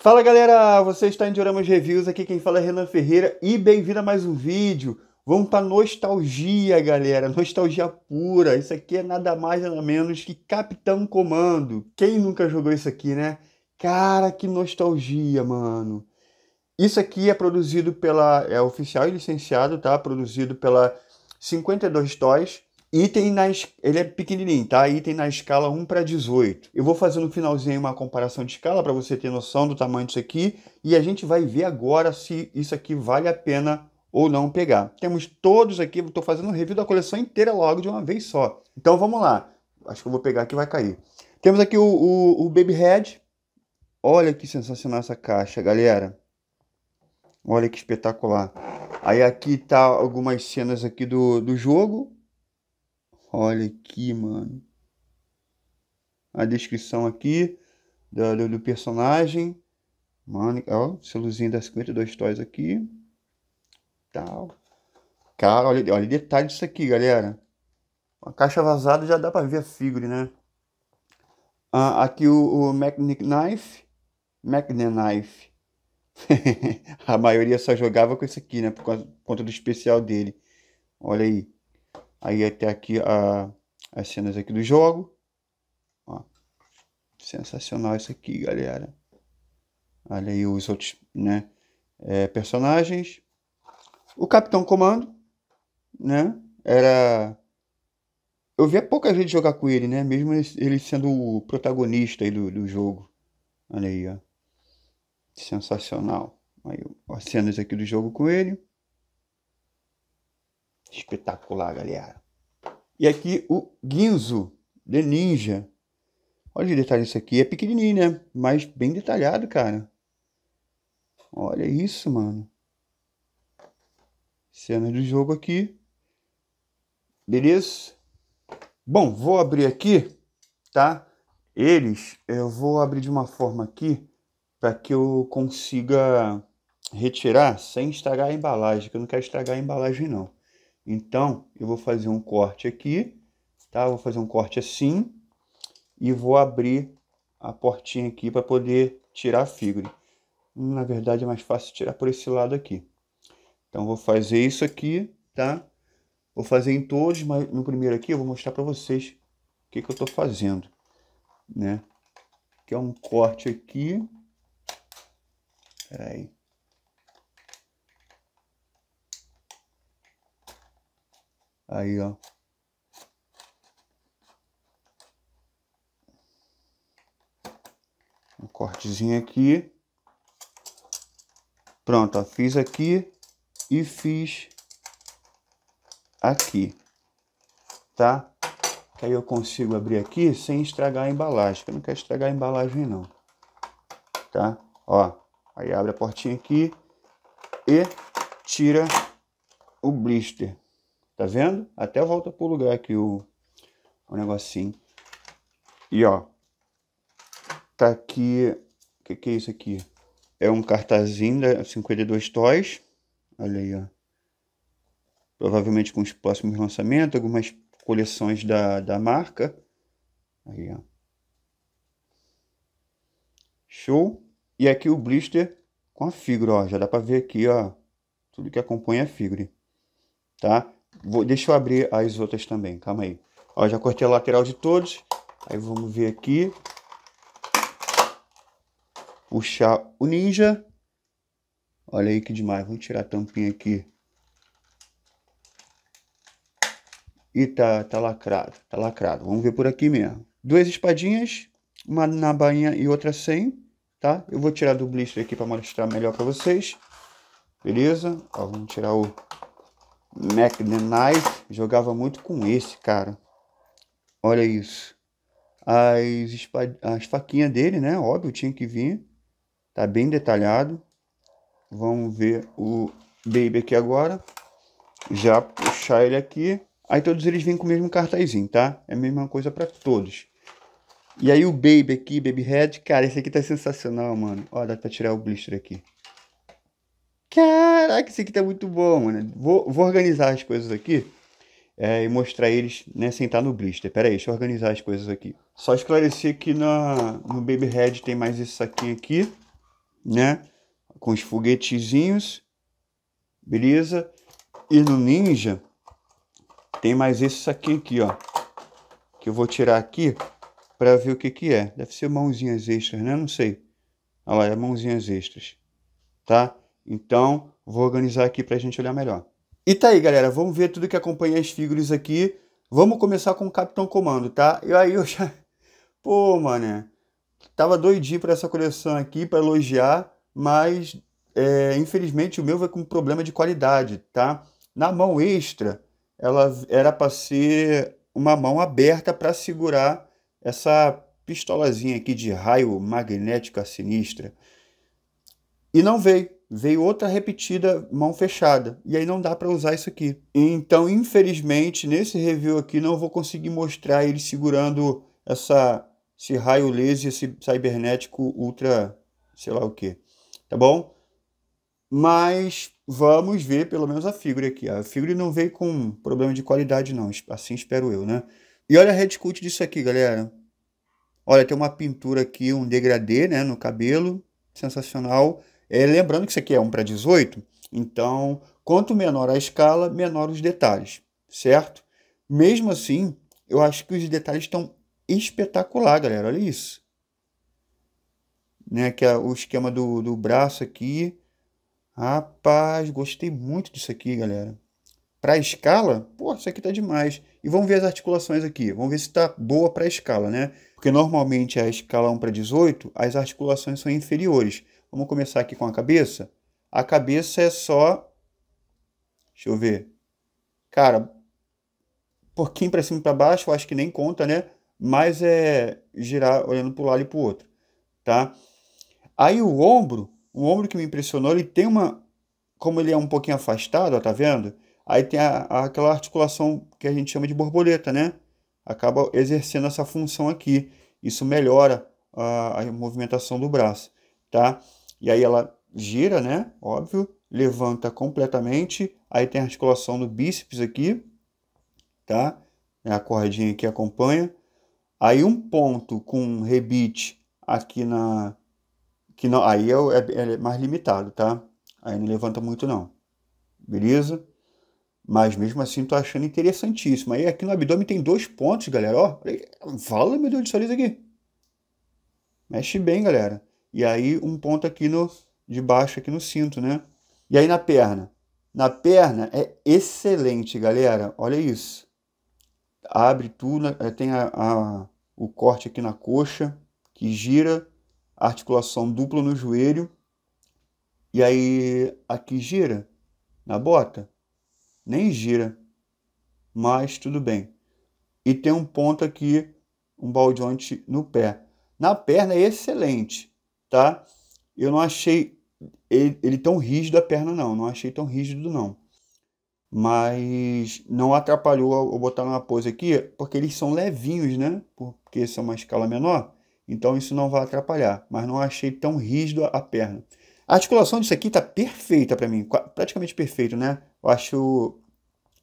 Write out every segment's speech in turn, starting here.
Fala galera, você está em Dioramas Reviews, aqui quem fala é Renan Ferreira e bem-vindo a mais um vídeo. Vamos para nostalgia, galera, nostalgia pura. Isso aqui é nada mais nada menos que Capitão Comando. Quem nunca jogou isso aqui, né? Cara, que nostalgia, mano. Isso aqui é produzido é oficial e licenciado, tá? Produzido pela 52 Toys. Ele é pequenininho, tá? Item na escala 1:18. Eu vou fazer no finalzinho uma comparação de escala para você ter noção do tamanho disso aqui. E a gente vai ver agora se isso aqui vale a pena ou não pegar. Temos todos aqui, estou fazendo um review da coleção inteira logo de uma vez só. Então vamos lá. Acho que eu vou pegar aqui e vai cair. Temos aqui o Baby Head. Olha que sensacional essa caixa, galera. Olha que espetacular. Aí aqui tá algumas cenas aqui do jogo. Olha aqui, mano. A descrição aqui do personagem. Mano, ó, selozinho das 52 Toys aqui. Tal. Cara, olha o detalhe disso aqui, galera. A caixa vazada já dá pra ver a figure, né? Aqui o Magnet Knife. Magnet Knife. A maioria só jogava com esse aqui, né? Por conta do especial dele. Olha aí. Aí até aqui as cenas aqui do jogo. Ó, sensacional isso aqui, galera. Olha aí os outros, né, personagens. O Capitão Comando, né? Eu via pouca gente jogar com ele, né? Mesmo ele sendo o protagonista aí do jogo. Olha aí, ó. Sensacional. Aí, as cenas aqui do jogo com ele. Espetacular, galera. E aqui o Ginzo, The Ninja. Olha o detalhe disso aqui. É pequenininho, né? Mas bem detalhado, cara. Olha isso, mano. Cena do jogo aqui. Beleza? Bom, vou abrir aqui, tá? Eu vou abrir de uma forma aqui para que eu consiga retirar sem estragar a embalagem, que eu não quero estragar a embalagem, não. Então, eu vou fazer um corte aqui, tá? Vou fazer um corte assim e vou abrir a portinha aqui para poder tirar a figure. Na verdade, é mais fácil tirar por esse lado aqui. Então, vou fazer isso aqui, tá? Vou fazer em todos, mas no primeiro aqui eu vou mostrar para vocês o que eu estou fazendo, né? Que é um corte aqui. Peraí. Aí, ó. Um cortezinho aqui. Pronto, ó, fiz aqui e fiz aqui, tá? Que aí eu consigo abrir aqui sem estragar a embalagem, que eu não quero estragar a embalagem não, tá? Ó, aí abre a portinha aqui e tira o blister, tá vendo? Até volta pro lugar aqui o negocinho. E ó, tá aqui, o que é isso aqui? É um cartazinho da 52 Toys, olha aí, ó. Provavelmente com os próximos lançamentos, algumas coleções da marca. Aí, ó. Show. E aqui o blister com a figura, ó. Já dá pra ver aqui, ó. Tudo que acompanha a figura, tá? Deixa eu abrir as outras também, calma aí. Ó, já cortei a lateral de todos. Aí vamos ver aqui. Puxar o ninja. Olha aí que demais. Vamos tirar a tampinha aqui. E tá lacrado, tá lacrado. Vamos ver por aqui mesmo. Duas espadinhas, uma na bainha e outra sem, tá? Eu vou tirar do blister aqui para mostrar melhor para vocês. Beleza? Ó, vamos tirar o Magnet Knife. Jogava muito com esse, cara. Olha isso. As faquinhas dele, né? Óbvio, tinha que vir. Tá bem detalhado. Vamos ver o Baby aqui agora. Já puxar ele aqui. Aí todos eles vêm com o mesmo cartazinho, tá? É a mesma coisa para todos. E aí o Baby aqui, Baby Head, cara, esse aqui tá sensacional, mano. Ó, dá pra tirar o blister aqui. Caraca, esse aqui tá muito bom, mano. Vou organizar as coisas aqui e mostrar eles, né, sem estar no blister. Pera aí, deixa eu organizar as coisas aqui. Só esclarecer que no Baby Head tem mais esse saquinho aqui, né? Com os foguetezinhos, beleza? E no Ninja tem mais esse saquinho aqui, ó, que eu vou tirar aqui para ver o que que é. Deve ser mãozinhas extras, né? Não sei. Olha lá, é mãozinhas extras, tá? Então, vou organizar aqui pra gente olhar melhor. E tá aí, galera, vamos ver tudo que acompanha as figuras aqui. Vamos começar com o Capitão Comando, tá? E aí eu já... Pô, mané, tava doidinho pra essa coleção aqui, pra elogiar, mas infelizmente o meu vai com problema de qualidade, tá? Na mão extra, ela era para ser uma mão aberta para segurar essa pistolazinha aqui de raio magnética sinistra. E não veio. Veio outra repetida mão fechada. E aí não dá para usar isso aqui. Então, infelizmente, nesse review aqui não vou conseguir mostrar ele segurando esse raio laser, esse cibernético ultra, sei lá o que. Tá bom? Mas vamos ver pelo menos a figura aqui. A figura não veio com problema de qualidade não. Assim espero eu, né? E olha a headcut disso aqui, galera. Olha, tem uma pintura aqui, um degradê, né, no cabelo. Sensacional. Lembrando que isso aqui é 1:18, então, quanto menor a escala, menor os detalhes, certo? Mesmo assim, eu acho que os detalhes estão espetacular, galera. Olha isso. Né, que é o esquema do braço aqui. Rapaz, gostei muito disso aqui, galera. Para escala, pô, isso aqui tá demais. E vamos ver as articulações aqui. Vamos ver se tá boa para escala, né? Porque normalmente a escala 1:18, as articulações são inferiores. Vamos começar aqui com a cabeça. A cabeça é só... Deixa eu ver. Cara, um pouquinho para cima e para baixo, eu acho que nem conta, né? Mas é girar olhando para um lado e para o outro, tá? Aí o ombro que me impressionou, ele tem uma... Como ele é um pouquinho afastado, ó, tá vendo? Aí tem aquela articulação que a gente chama de borboleta, né? Acaba exercendo essa função aqui. Isso melhora a movimentação do braço, tá? E aí ela gira, né? Óbvio, levanta completamente. Aí tem a articulação do bíceps aqui, tá? É a cordinha que acompanha. Aí um ponto com rebite aqui na... Que não, aí é mais limitado, tá? Aí não levanta muito não. Beleza? Mas mesmo assim tô achando interessantíssimo. Aí aqui no abdômen tem 2 pontos, galera. Ó, fala, meu Deus do céu, isso aqui. Mexe bem, galera. E aí um ponto aqui de baixo, aqui no cinto, né? E aí na perna? Na perna é excelente, galera. Olha isso. Abre tudo, tem o corte aqui na coxa, que gira, articulação dupla no joelho. E aí aqui gira na bota. Nem gira, mas tudo bem. E tem um ponto aqui, um ball joint no pé. Na perna é excelente, tá? Eu não achei ele tão rígido a perna não, não achei tão rígido não. Mas não atrapalhou eu botar numa pose aqui, porque eles são levinhos, né? Porque são uma escala menor, então isso não vai atrapalhar. Mas não achei tão rígido a perna. A articulação disso aqui tá perfeita para mim, praticamente perfeito, né? Eu acho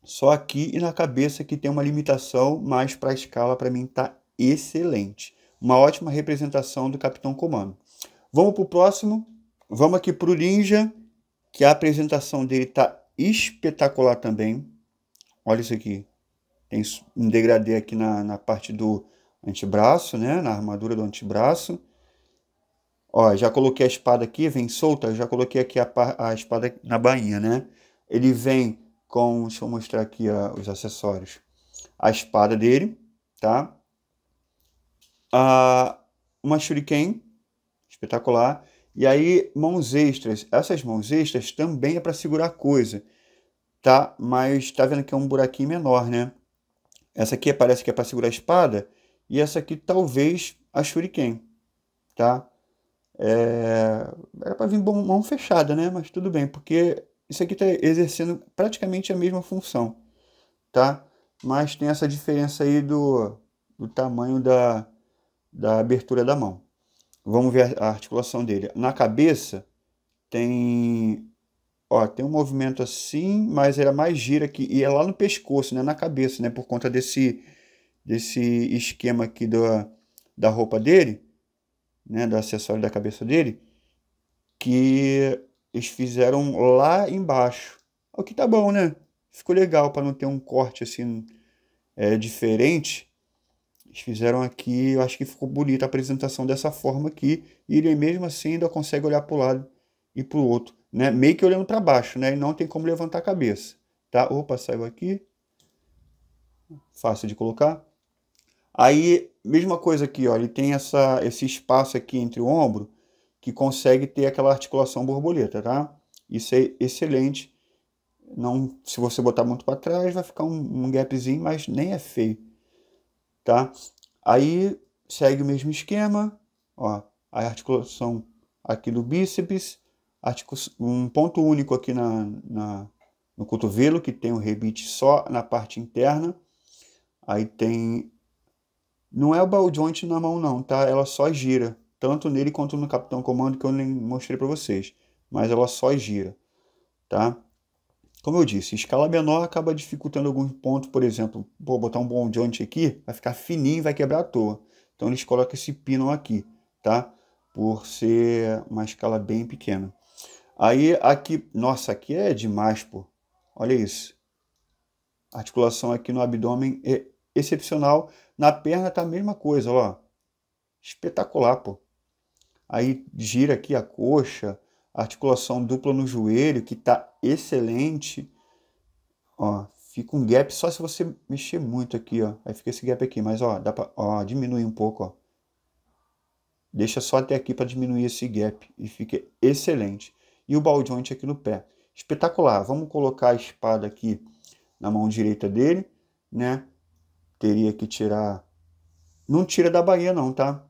só aqui e na cabeça que tem uma limitação, mas para a escala para mim tá excelente. Uma ótima representação do Capitão Comando. Vamos para o próximo. Vamos aqui para o Ninja, que a apresentação dele tá espetacular também. Olha isso aqui. Tem um degradê aqui na parte do antebraço, né? Na armadura do antebraço. Ó, já coloquei a espada aqui, vem solta. Já coloquei aqui a espada na bainha, né? Ele vem com... Deixa eu mostrar aqui os acessórios. A espada dele, tá? Uma shuriken, espetacular. E aí, mãos extras. Essas mãos extras também é para segurar coisa, tá? Mas tá vendo que é um buraquinho menor, né? Essa aqui parece que é para segurar a espada. E essa aqui talvez a shuriken, tá? Era para vir mão fechada, né? Mas tudo bem, porque isso aqui está exercendo praticamente a mesma função, tá? Mas tem essa diferença aí do tamanho da abertura da mão. Vamos ver a articulação dele. Na cabeça tem, ó, tem um movimento assim, mas era mais gira aqui e é lá no pescoço, né? Na cabeça, né? Por conta desse esquema aqui da roupa dele, né? Do acessório da cabeça dele. que eles fizeram lá embaixo. O que tá bom, né? Ficou legal para não ter um corte assim diferente. Eles fizeram aqui, eu acho que ficou bonita a apresentação dessa forma aqui. E ele mesmo assim ainda consegue olhar para o lado e para o outro, né? Meio que olhando para baixo, né? E não tem como levantar a cabeça, tá? Opa, saiu aqui. Fácil de colocar. Aí, mesma coisa aqui, ó. Ele tem esse espaço aqui entre o ombro que consegue ter aquela articulação borboleta, tá? Isso é excelente. Não, se você botar muito para trás, vai ficar um gapzinho, mas nem é feio, tá? Aí segue o mesmo esquema, ó, a articulação aqui do bíceps, um ponto único aqui no cotovelo, que tem o rebite só na parte interna. Aí tem, não é o ball joint na mão não, tá? Ela só gira, tanto nele quanto no Capitão Comando, que eu nem mostrei para vocês, mas ela só gira, tá? Como eu disse, escala menor acaba dificultando alguns pontos, por exemplo, vou botar um ball joint aqui, vai ficar fininho e vai quebrar à toa. Então eles colocam esse pino aqui, tá? Por ser uma escala bem pequena. Aí aqui, nossa, aqui é demais, pô. Olha isso. A articulação aqui no abdômen é excepcional. Na perna tá a mesma coisa, ó. Espetacular, pô. Aí gira aqui a coxa, articulação dupla no joelho, que tá excelente. Ó, fica um gap só se você mexer muito aqui, ó. Aí fica esse gap aqui, mas ó, dá pra, ó, diminuir um pouco, ó. Deixa só até aqui para diminuir esse gap e fica excelente. E o ball joint aqui no pé. Espetacular. Vamos colocar a espada aqui na mão direita dele, né? Teria que tirar... Não tira da bainha não, tá?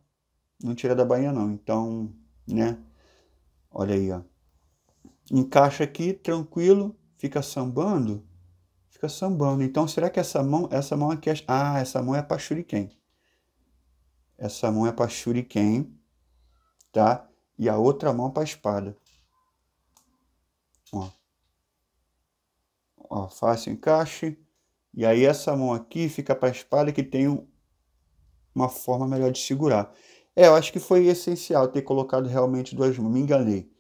Não tira da bainha não. Então, né? Olha aí, ó. Encaixa aqui, tranquilo. Fica sambando. Fica sambando. Então, será que essa mão aqui... Ah, essa mão é para shuriken. Essa mão é para shuriken, tá? E a outra mão para espada. Ó. Ó, fácil encaixe. E aí essa mão aqui fica para a espada, que tem uma forma melhor de segurar. Eu acho que foi essencial ter colocado realmente duas mãos. Me enganei.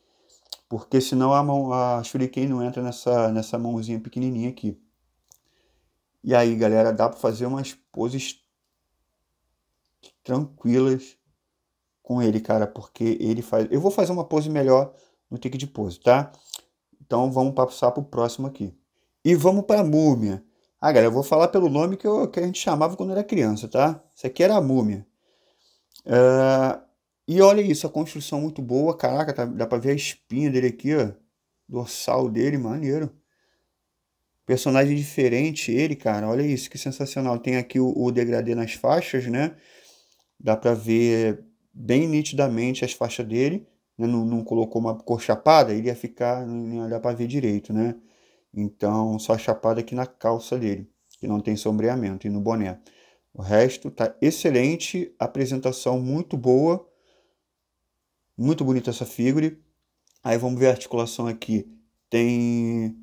Porque senão a shuriken não entra nessa mãozinha pequenininha aqui. E aí, galera, dá para fazer umas poses tranquilas com ele, cara, porque ele faz... Eu vou fazer uma pose melhor no take de pose, tá? Então vamos passar pro próximo aqui. E vamos para a múmia. Ah, galera, eu vou falar pelo nome que a gente chamava quando era criança, tá? Isso aqui era a múmia. E olha isso, a construção muito boa. Caraca, dá pra ver a espinha dele aqui, ó. Dorsal dele, maneiro. Personagem diferente ele, cara. Olha isso, que sensacional. Tem aqui o degradê nas faixas, né? Dá pra ver bem nitidamente as faixas dele. Né? Não colocou uma cor chapada, ele ia ficar... Não ia dar pra ver direito, né? Então, só a chapada aqui na calça dele, que não tem sombreamento, e no boné. O resto tá excelente, apresentação muito boa, muito bonita essa figure. Aí vamos ver a articulação aqui. Tem...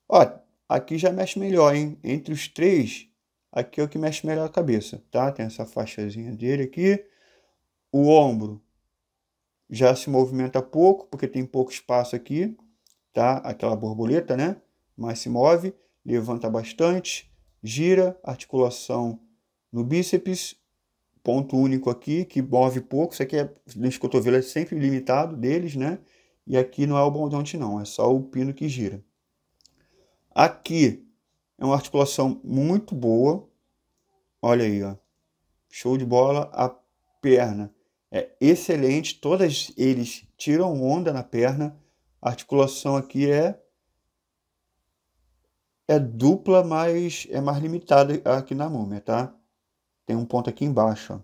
Ó, aqui já mexe melhor, hein? Entre os três, aqui é o que mexe melhor a cabeça, tá? Tem essa faixazinha dele aqui. O ombro já se movimenta pouco, porque tem pouco espaço aqui, tá? Aquela borboleta, né? Mas se move, levanta bastante, gira, articulação no bíceps, ponto único aqui, que move pouco. Isso aqui nesse cotovelo é sempre limitado deles, né? E aqui não é o ball joint não, é só o pino que gira. Aqui é uma articulação muito boa, olha aí, ó. Show de bola. A perna é excelente, todas eles tiram onda na perna. A articulação aqui é dupla, mas é mais limitada aqui na múmia, tá? Tem um ponto aqui embaixo, ó.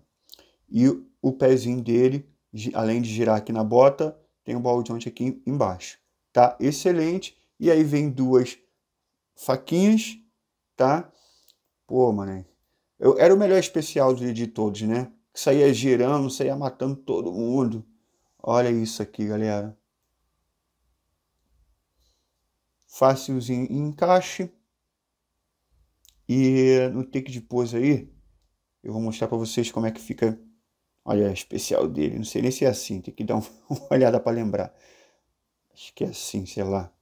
E o pezinho dele, além de girar aqui na bota, tem um ball joint aqui embaixo, tá? Excelente. E aí vem duas faquinhas, tá? Pô, mano, era o melhor especial de todos, né? Que saía girando, saía matando todo mundo. Olha isso aqui, galera. Fácilzinho em encaixe. E no take de pose aí, eu vou mostrar para vocês como é que fica. Olha a especial dele. Não sei nem se é assim, tem que dar uma olhada para lembrar. Acho que é assim, sei lá.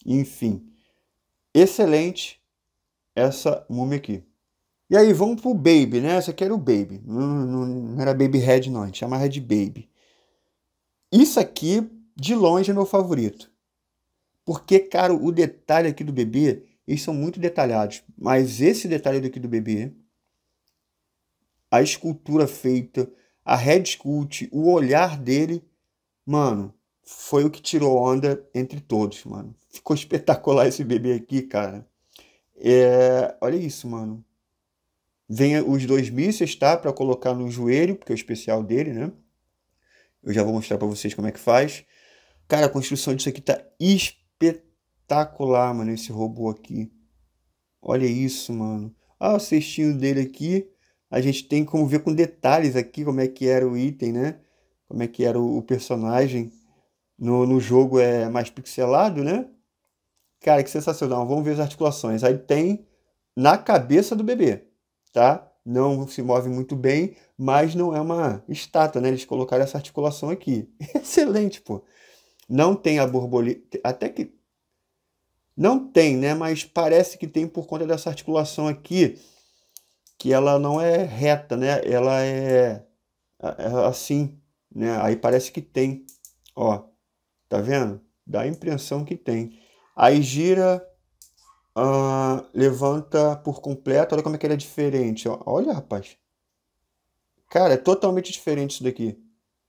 Enfim, excelente essa múmia aqui. E aí, vamos pro Baby, né? Essa aqui era o Baby. Não era Baby Red, não. A gente chamava de Baby. Isso aqui, de longe, é meu favorito. Porque, cara, o detalhe aqui do bebê, eles são muito detalhados. Mas esse detalhe daqui do bebê, a escultura feita, a head sculpt, o olhar dele, mano, foi o que tirou onda entre todos, mano. Ficou espetacular esse bebê aqui, cara. Olha isso, mano. Vem os 2 mísseis, tá? Pra colocar no joelho, porque é o especial dele, né? Eu já vou mostrar pra vocês como é que faz. Cara, a construção disso aqui tá espetacular, mano, esse robô aqui. Olha isso, mano. Ah, o cestinho dele aqui. A gente tem como ver com detalhes aqui como é que era o item, né? Como é que era o personagem. No jogo é mais pixelado, né? Cara, que sensacional. Vamos ver as articulações. Aí tem na cabeça do bebê, tá? Não se move muito bem, mas não é uma estátua, né? Eles colocaram essa articulação aqui. Excelente, pô. Não tem a borboleta, até que não tem, né? Mas parece que tem por conta dessa articulação aqui, que ela não é reta, né? Ela é assim, né? Aí parece que tem, ó, tá vendo? Dá a impressão que tem. Aí gira, levanta por completo. Olha como é que ele é diferente, ó. Olha, rapaz. Cara, é totalmente diferente isso daqui.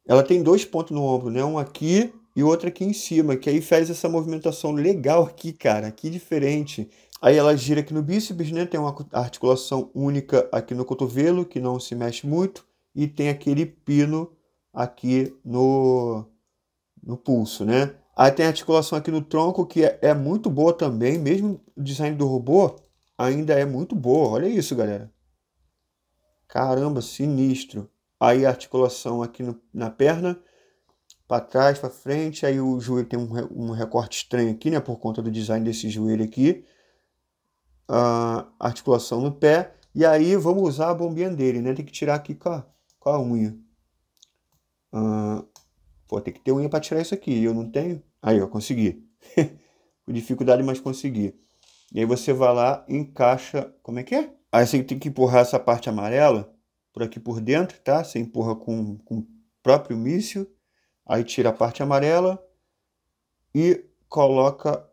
Ela tem 2 pontos no ombro, né? Um aqui e outro aqui em cima, que aí faz essa movimentação legal aqui, cara. Que diferente. Aí ela gira aqui no bíceps, né? Tem uma articulação única aqui no cotovelo, que não se mexe muito. E tem aquele pino aqui no pulso, né? Aí tem a articulação aqui no tronco, que é muito boa também. Mesmo o design do robô ainda é muito boa. Olha isso, galera. Caramba, sinistro. Aí a articulação aqui na perna, para trás, para frente. Aí o joelho tem um recorte estranho aqui, né? Por conta do design desse joelho aqui. Articulação no pé. E aí vamos usar a bombinha dele, né? Tem que tirar aqui com a unha. Pô, tem que ter unha para tirar isso aqui. Eu não tenho. Aí, ó, consegui. Com dificuldade, mas consegui. E aí você vai lá e encaixa. Como é que é? Aí você tem que empurrar essa parte amarela por aqui por dentro, tá? Você empurra com o próprio míssil. Aí tira a parte amarela e coloca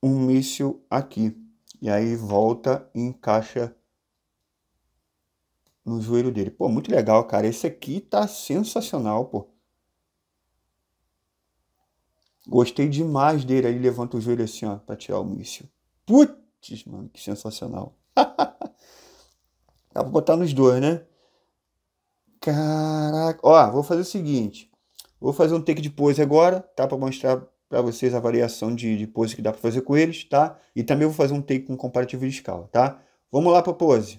um míssil aqui. E aí volta e encaixa no joelho dele. Pô, muito legal, cara. Esse aqui tá sensacional, pô. Gostei demais dele. Aí levanta o joelho assim, ó, pra tirar o míssil. Putz, mano, que sensacional. Dá pra botar nos dois, né? Caraca. Ó, vou fazer o seguinte. Vou fazer um take de pose agora, tá? Pra mostrar pra vocês a variação de pose que dá pra fazer com eles, tá? E também vou fazer um take com comparativo de escala, tá? Vamos lá pra pose.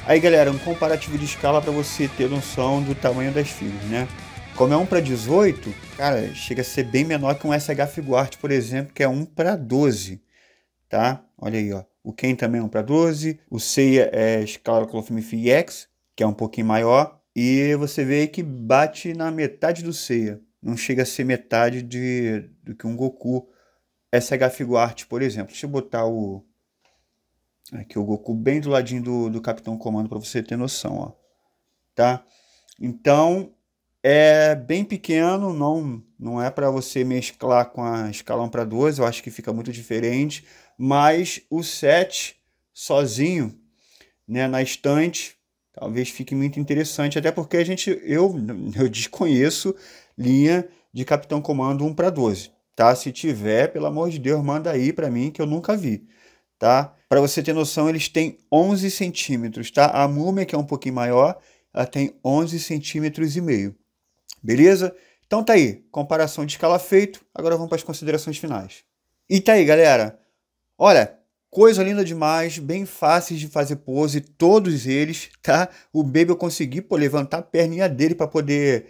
Aí galera, um comparativo de escala para você ter noção do tamanho das figuras, né? Como é 1:18, cara, chega a ser bem menor que um SH Figuart, por exemplo, que é 1:12, tá? Olha aí, ó. O Ken também é 1:12, o Seiya é escala Clothmith X, que é um pouquinho maior, e você vê aí que bate na metade do Seiya. Não chega a ser metade do que um Goku SH Figuart, por exemplo. Deixa eu botar aqui o Goku bem do ladinho do Capitão Comando para você ter noção, ó. Tá? Então, é bem pequeno, não é para você mesclar com a escala 1:12, eu acho que fica muito diferente, mas o 7 sozinho, né, na estante, talvez fique muito interessante, até porque eu desconheço linha de Capitão Comando 1:12, tá? Se tiver, pelo amor de Deus, manda aí para mim que eu nunca vi, tá? Para você ter noção, eles têm 11 centímetros, tá? A Múmia, que é um pouquinho maior, ela tem 11 centímetros e meio. Beleza? Então tá aí, comparação de escala feito. Agora vamos para as considerações finais. E tá aí, galera. Olha, coisa linda demais, bem fáceis de fazer pose, todos eles, tá? O Baby eu consegui, levantar a perninha dele para poder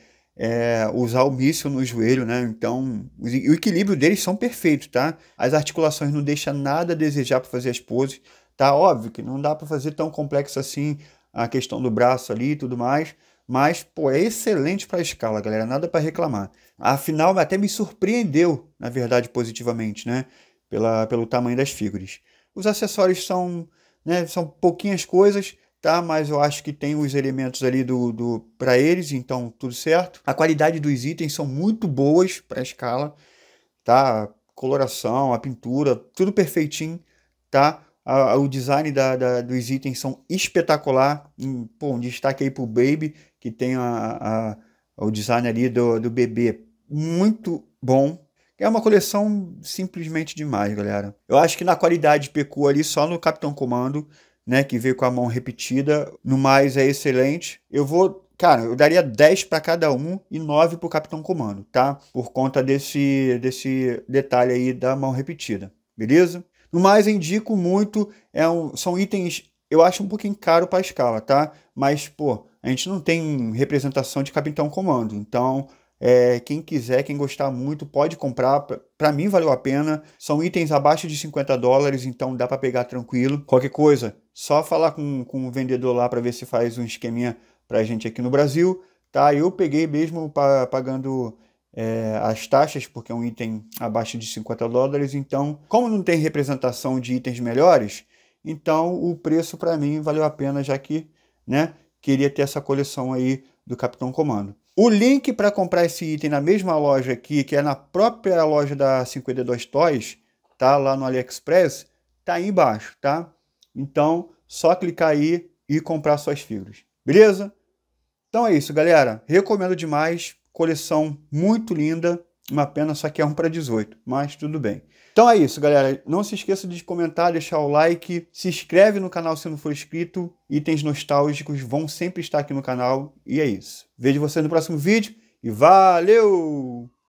usar o míssil no joelho, né? Então, o equilíbrio deles são perfeitos, tá? As articulações não deixam nada a desejar para fazer as poses, tá? Óbvio que não dá para fazer tão complexo assim a questão do braço ali e tudo mais, mas, pô, é excelente para a escala, galera, nada para reclamar. Afinal, até me surpreendeu, na verdade, positivamente, né? Pelo tamanho das figuras. Os acessórios são, né, são pouquinhas coisas, tá? Mas eu acho que tem os elementos ali para eles, então tudo certo. A qualidade dos itens são muito boas para a escala, tá? A coloração, a pintura, tudo perfeitinho, tá? O design dos itens são espetacular. Pô, um destaque aí pro Baby, que tem o design ali do bebê muito bom. É uma coleção simplesmente demais, galera. Eu acho que na qualidade pecou ali só no Capitão Comando, né, que veio com a mão repetida. No mais é excelente. Cara, eu daria 10 para cada um e 9 para o Capitão Comando, tá? Por conta desse detalhe aí da mão repetida, beleza? No mais, eu indico muito, são itens, eu acho um pouquinho caro para a escala, tá? Mas, pô, a gente não tem representação de Capitão Comando, então, quem quiser, quem gostar muito, pode comprar. Para mim, valeu a pena. São itens abaixo de $50, então dá para pegar tranquilo. Qualquer coisa, só falar com o vendedor lá para ver se faz um esqueminha pra gente aqui no Brasil, tá? Eu peguei mesmo pagando as taxas, porque é um item abaixo de $50, então, como não tem representação de itens melhores, então o preço para mim valeu a pena, já que, né, queria ter essa coleção aí do Capitão Comando. O link para comprar esse item na mesma loja aqui, que é na própria loja da 52 Toys, tá? Lá no AliExpress, tá aí embaixo, tá? Então, só clicar aí e comprar suas figuras. Beleza? Então é isso, galera. Recomendo demais. Coleção muito linda. Uma pena só que é 1:18, mas tudo bem. Então é isso, galera. Não se esqueça de comentar, deixar o like. Se inscreve no canal se não for inscrito. Itens nostálgicos vão sempre estar aqui no canal. E é isso. Vejo você no próximo vídeo. E valeu!